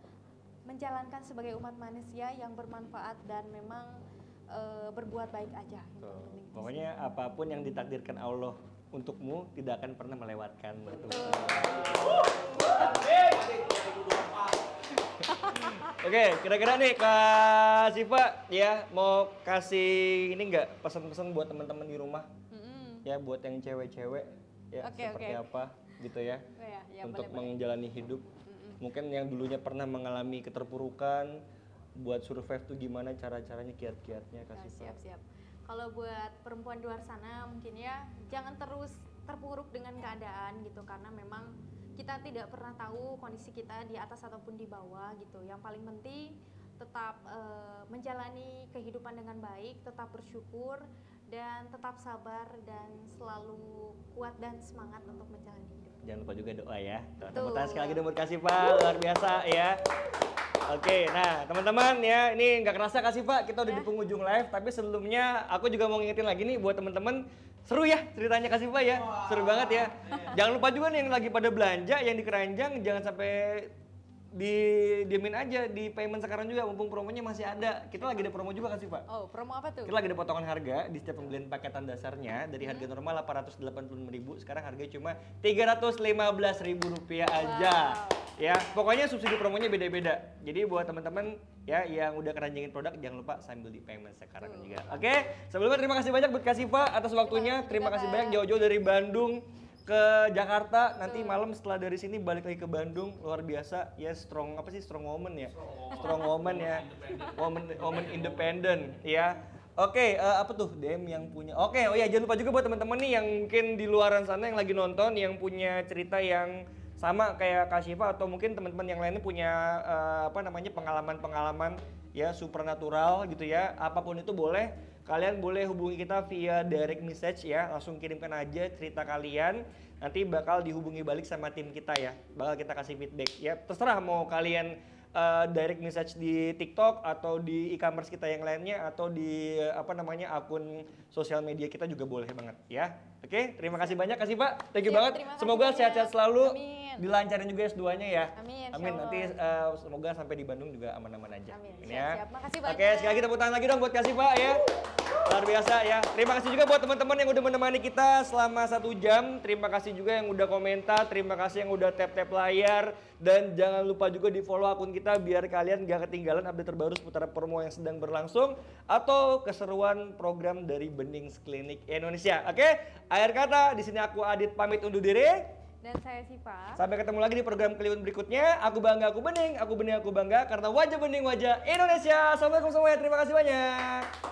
menjalankan sebagai umat manusia yang bermanfaat dan memang berbuat baik aja. Pokoknya apapun yang ditakdirkan Allah untukmu tidak akan pernah melewatkan. Oke, kira-kira nih Kak Siva ya mau kasih ini nggak pesan-pesan buat teman-teman di rumah ya, buat yang cewek-cewek ya seperti apa gitu ya, untuk menjalani hidup. Mungkin yang dulunya pernah mengalami keterpurukan, buat survive tuh gimana cara-caranya, kiat-kiatnya Kak Siva. Siap. Kalau buat perempuan di luar sana mungkin ya jangan terus terpuruk dengan keadaan gitu, karena memang kita tidak pernah tahu kondisi kita di atas ataupun di bawah gitu. Yang paling penting tetap menjalani kehidupan dengan baik, tetap bersyukur dan tetap sabar dan selalu kuat dan semangat untuk menjalani hidup. Jangan lupa juga doa ya. Tepuk tangan sekali lagi buat Kak Siva, luar biasa ya. Oke, nah teman-teman ya, ini nggak kerasa Kak Siva, kita udah di penghujung live. Tapi sebelumnya aku juga mau ngingetin lagi nih buat teman-teman, seru ya ceritanya Kak Siva ya, seru banget ya. Jangan lupa juga nih yang lagi pada belanja, yang di keranjang jangan sampai diemin aja, di payment sekarang juga mumpung promonya masih ada. Kita lagi ada promo juga Kak Siva. Oh, promo apa tuh? Kita lagi ada potongan harga di setiap pembelian paketan dasarnya dari harga normal 885.000, sekarang harganya cuma Rp315.000 aja. Ya, pokoknya subsidi promonya beda-beda. Jadi buat teman-teman ya yang udah keranjangin produk jangan lupa sambil di payment sekarang juga. Oke, sebelumnya terima kasih banyak buat Kak Siva atas waktunya. Terima kasih banyak jauh-jauh dari Bandung ke Jakarta, nanti malam setelah dari sini balik lagi ke Bandung. Luar biasa ya, strong woman ya, strong woman ya, woman independent ya. Oke, apa tuh DM yang punya? Oke, oh ya jangan lupa juga buat teman-teman nih yang mungkin di luaran sana yang lagi nonton, yang punya cerita yang sama kayak Kak Siva atau mungkin teman-teman yang lainnya punya pengalaman-pengalaman ya supernatural gitu ya. Apapun itu boleh. Kalian boleh hubungi kita via direct message ya, langsung kirimkan aja cerita kalian, nanti bakal dihubungi balik sama tim kita ya, bakal kita kasih feedback ya. Terserah mau kalian direct message di TikTok atau di e-commerce kita yang lainnya atau di akun sosial media kita juga boleh banget ya. Oke, terima kasih banyak Kak Siva, thank you banget. Semoga sehat-sehat selalu. Amin. Dilancarin juga S2-nya ya. Amin. Amin. Nanti semoga sampai di Bandung juga aman-aman aja. Amin. Ya. Siap. Makasih banyak. Oke, sekali lagi tepuk tangan lagi dong buat Kak Siva ya. Luar biasa ya. Terima kasih juga buat teman-teman yang udah menemani kita selama 1 jam. Terima kasih juga yang udah komentar. Terima kasih yang udah tap-tap layar. Dan jangan lupa juga di follow akun kita biar kalian gak ketinggalan update terbaru seputar promo yang sedang berlangsung atau keseruan program dari Bening Klinik Indonesia. Oke, akhir kata di sini aku Adit pamit undur diri. Dan saya Siva. Sampai ketemu lagi di program Kliwon berikutnya. Aku bangga, aku bening, aku bening, aku bangga karena wajah bening, wajah Indonesia. Assalamualaikum semuanya, terima kasih banyak.